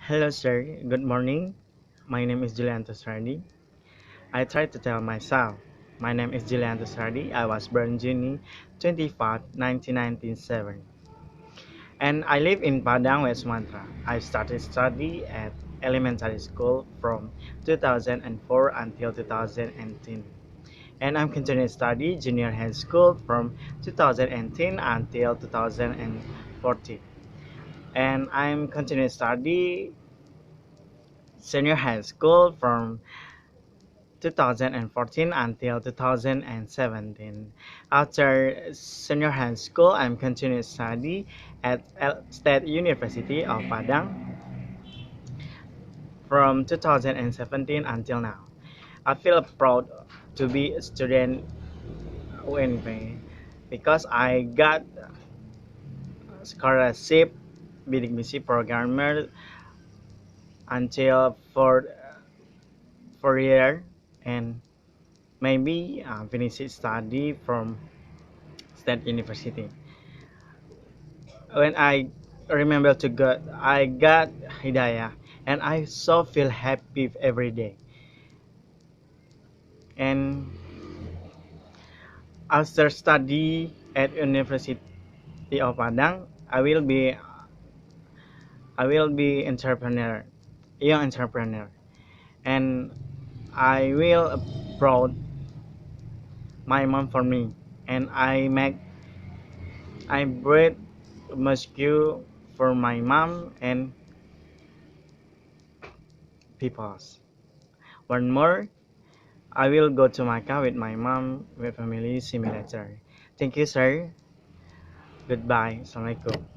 Hello, sir. Good morning. My name is Julian Tosardi. I try to tell myself. My name is Julian Tosardi. I was born June 25, 1997. And I live in Padang, West Sumatra. I started study at elementary school from 2004 until 2010. And I'm continuing study junior high school from 2010 until 2014. And I'm continuing study senior high school from 2014 until 2017. After senior high school, I'm continuing study at State University of Padang from 2017 until now. I feel proud to be a student UNP because I got scholarship bidik misi programmer until for year and maybe finish study from State University. When I remember to God, I got hidayah, and I so feel happy every day. And after study at University of Padang, I will be entrepreneur, young entrepreneur, and I will proud my mom for me, and I breed mosquito for my mom and peoples. One more, I will go to Macau with my mom with family simulator. Thank you, sir. Goodbye. Assalamualaikum.